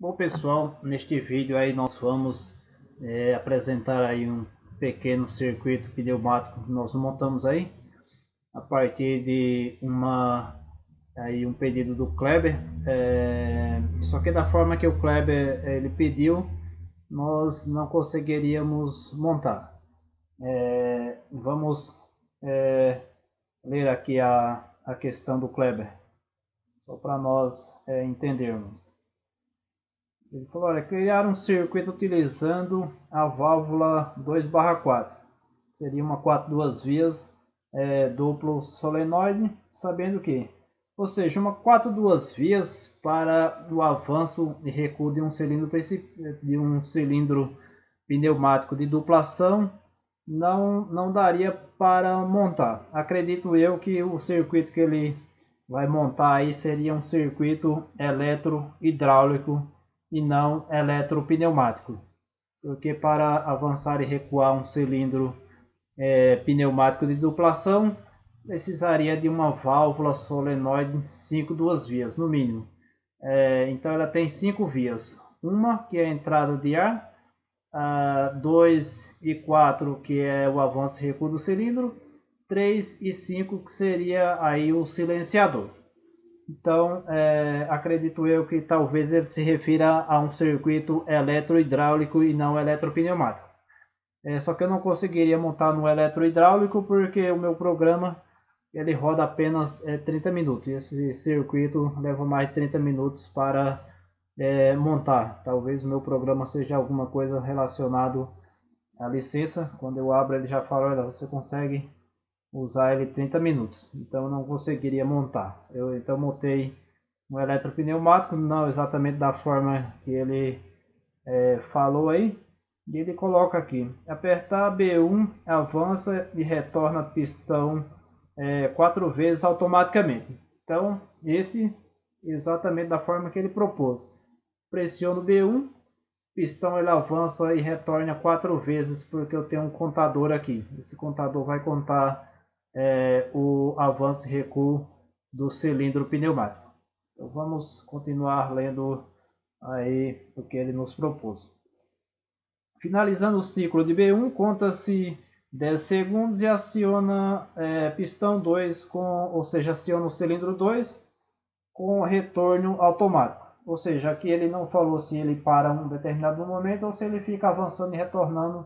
Bom pessoal, neste vídeo aí nós vamos apresentar aí um pequeno circuito pneumático que nós montamos aí a partir de um pedido do Kleber, só que da forma que o Kleber ele pediu nós não conseguiríamos montar. Vamos ler aqui a questão do Kleber, só para nós entendermos. Ele falou, olha, criar um circuito utilizando a válvula 2/4. Seria uma 4 duas vias duplo solenoide, sabendo que, ou seja, uma 4 duas vias para o avanço e recuo de um cilindro pneumático de duplação não daria para montar. Acredito eu que o circuito que ele vai montar aí seria um circuito eletro-hidráulico e não eletropneumático, porque para avançar e recuar um cilindro pneumático de duplação precisaria de uma válvula solenoide 5 duas vias no mínimo. Então ela tem 5 vias, uma que é a entrada de ar, 2 e 4 que é o avanço e recuo do cilindro, 3 e 5 que seria aí o silenciador. Então, acredito eu que talvez ele se refira a um circuito eletro-hidráulico e não eletropneumático. Só que eu não conseguiria montar no eletro-hidráulico porque o meu programa ele roda apenas 30 minutos. E esse circuito leva mais de 30 minutos para montar. Talvez o meu programa seja alguma coisa relacionado à licença. Quando eu abro ele já fala, olha, você consegue usar ele 30 minutos, então eu não conseguiria montar. Eu então montei um eletropneumático, não exatamente da forma que ele falou aí, e ele coloca aqui, apertar B1 avança e retorna pistão 4 vezes automaticamente. Então esse exatamente da forma que ele propôs. Pressiono B1, pistão ele avança e retorna 4 vezes, porque eu tenho um contador aqui. Esse contador vai contar o avanço e recuo do cilindro pneumático. Então vamos continuar lendo aí o que ele nos propôs. Finalizando o ciclo de B1, conta-se 10 segundos e aciona pistão 2, ou seja, aciona o cilindro 2 com retorno automático. Ou seja, aqui ele não falou se ele para um determinado momento ou se ele fica avançando e retornando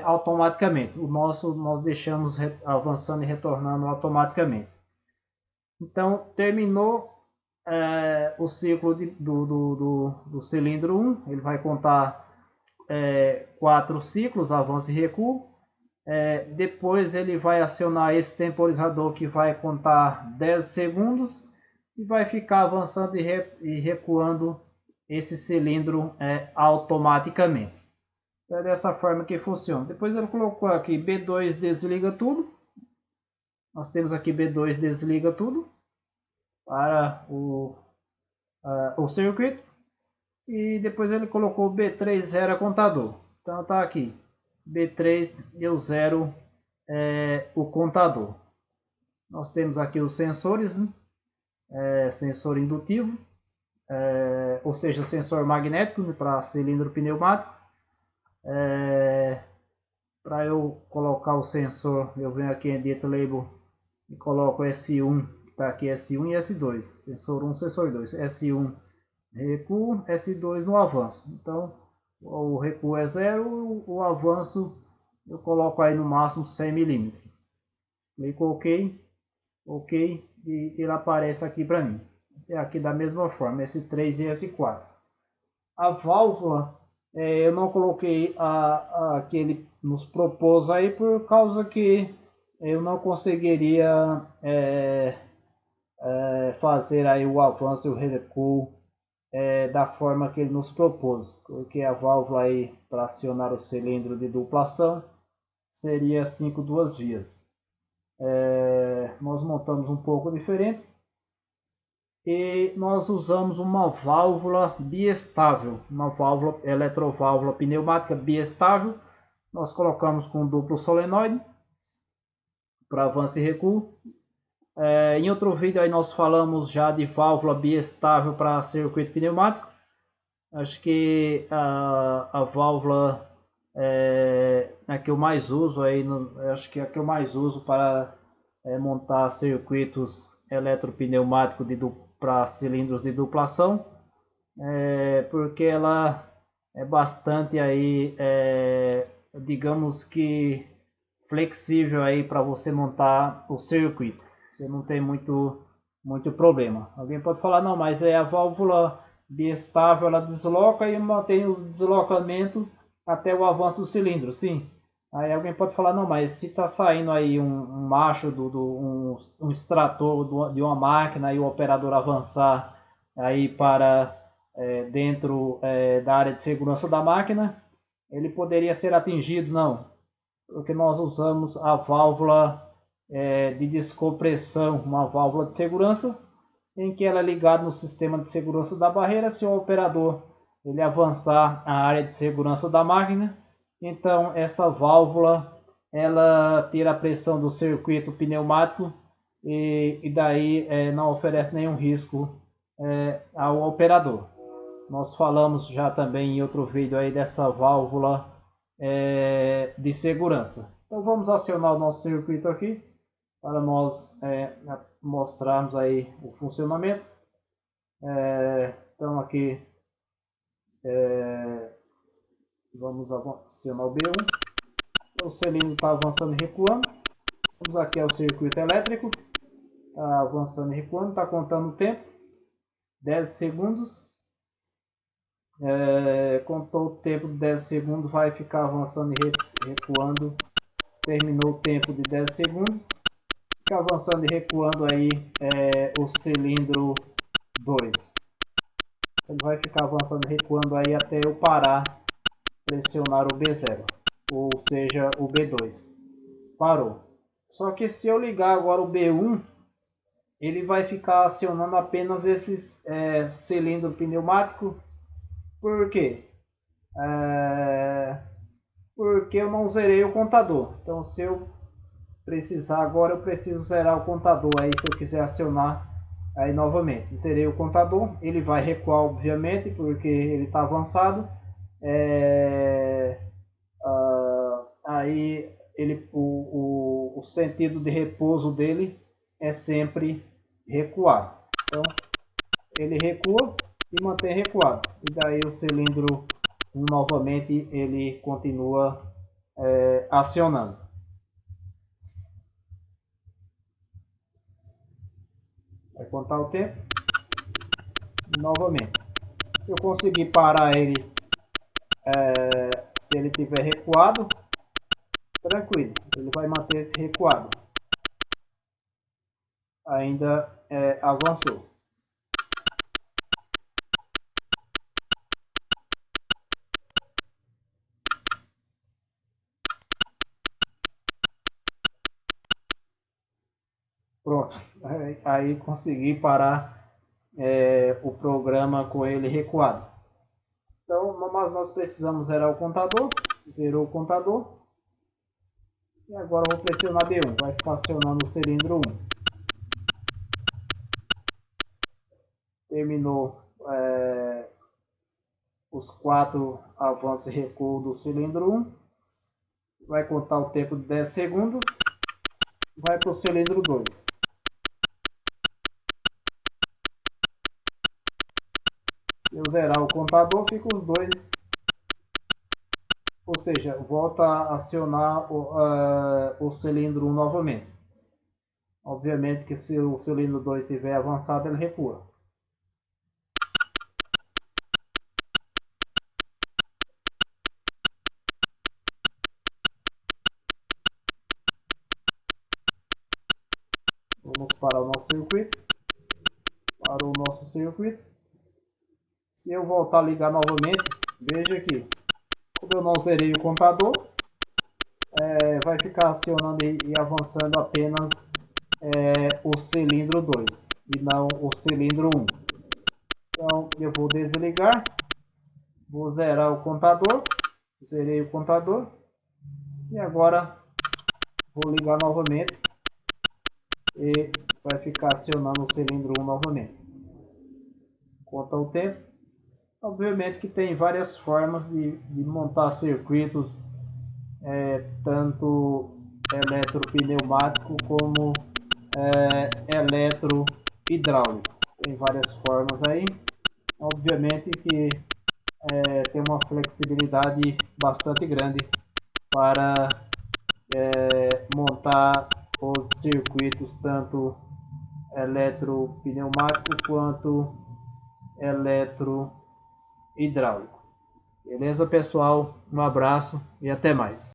automaticamente. O nosso nós deixamos avançando e retornando automaticamente. Então terminou o ciclo do cilindro 1, ele vai contar 4 ciclos, avanço e recuo. Depois ele vai acionar esse temporizador que vai contar 10 segundos e vai ficar avançando e recuando esse cilindro automaticamente. É dessa forma que funciona. Depois ele colocou aqui B2 desliga tudo. Nós temos aqui B2 desliga tudo para o circuito. E depois ele colocou B3 zero contador. Então está aqui. B3 eu zero o contador. Nós temos aqui os sensores. Sensor indutivo. Ou seja, sensor magnético para cilindro pneumático. Para eu colocar o sensor, eu venho aqui em Edit Label e coloco S1, que está aqui S1 e S2, sensor 1, sensor 2, S1 recuo, S2 no avanço. Então o recuo é 0, o avanço eu coloco aí no máximo 100 mm. Clico OK, OK e ele aparece aqui para mim. É aqui da mesma forma, S3 e S4. A válvula eu não coloquei a que ele nos propôs aí por causa que eu não conseguiria fazer aí o avanço e o recuo da forma que ele nos propôs, porque a válvula aí para acionar o cilindro de duplação seria 5 duas vias. Nós montamos um pouco diferente e nós usamos uma válvula biestável, uma válvula eletroválvula pneumática biestável. Nós colocamos com duplo solenoide para avanço e recuo. Em outro vídeo aí nós falamos já de válvula biestável para circuito pneumático. Acho que a válvula a que eu mais uso aí, acho que a que eu mais uso para montar circuitos eletropneumáticos para cilindros de duplação, porque ela é bastante aí, digamos que flexível aí para você montar o circuito. Você não tem muito problema. Alguém pode falar, não, mas é a válvula biestável, ela desloca e mantém o deslocamento até o avanço do cilindro, sim. Aí alguém pode falar, não, mas se está saindo aí um macho, um extrator de uma máquina e o operador avançar aí para dentro da área de segurança da máquina, ele poderia ser atingido, não, porque nós usamos a válvula de descompressão, uma válvula de segurança, em que ela é ligada no sistema de segurança da barreira. Se o operador ele avançar a área de segurança da máquina, então essa válvula ela tira a pressão do circuito pneumático e daí não oferece nenhum risco ao operador. Nós falamos já também em outro vídeo aí dessa válvula de segurança. Então vamos acionar o nosso circuito aqui para nós mostrarmos aí o funcionamento. Então aqui vamos acionar o B1. Então, o cilindro está avançando e recuando. Vamos aqui ao circuito elétrico. Está avançando e recuando, está contando o tempo. 10 segundos. Contou o tempo de 10 segundos, vai ficar avançando e recuando. Terminou o tempo de 10 segundos. Fica avançando e recuando aí o cilindro 2. Ele vai ficar avançando e recuando aí até eu parar, pressionar o B0, ou seja, o B2. Parou. Só que se eu ligar agora o B1, ele vai ficar acionando apenas esses cilindro pneumático. Por quê? Porque eu não zerei o contador. Então, se eu precisar agora, eu preciso zerar o contador aí se eu quiser acionar aí novamente. Zerei o contador, ele vai recuar obviamente porque ele está avançado. Aí o sentido de repouso dele é sempre recuado. Então ele recua e mantém recuado. E daí o cilindro novamente ele continua acionando. Vai contar o tempo. Novamente. Se eu conseguir parar ele, se ele tiver recuado, tranquilo, ele vai manter esse recuado. Ainda avançou. Pronto, aí consegui parar o programa com ele recuado. Então, mas nós precisamos zerar o contador. Zerou o contador. E agora eu vou pressionar B1. Vai ficar acionando o cilindro 1. Terminou os 4 avanços e recuo do cilindro 1. Vai contar o tempo de 10 segundos. Vai para o cilindro 2. Se eu zerar o contador, fica os dois. Ou seja, volta a acionar o cilindro 1 novamente. Obviamente que se o cilindro 2 estiver avançado, ele recua. Vamos para o nosso circuito. Para o nosso circuito. Se eu voltar a ligar novamente, veja aqui. Como eu não zerei o contador, vai ficar acionando e avançando apenas o cilindro 2 e não o cilindro 1. Então eu vou desligar, vou zerar o contador, zerei o contador e agora vou ligar novamente e vai ficar acionando o cilindro 1 novamente. Conta o tempo, Obviamente que tem várias formas de montar circuitos, tanto eletropneumático como eletro-hidráulico. Tem várias formas aí. Obviamente que tem uma flexibilidade bastante grande para montar os circuitos tanto eletropneumático quanto eletro-hidráulico. Beleza, pessoal? Um abraço e até mais.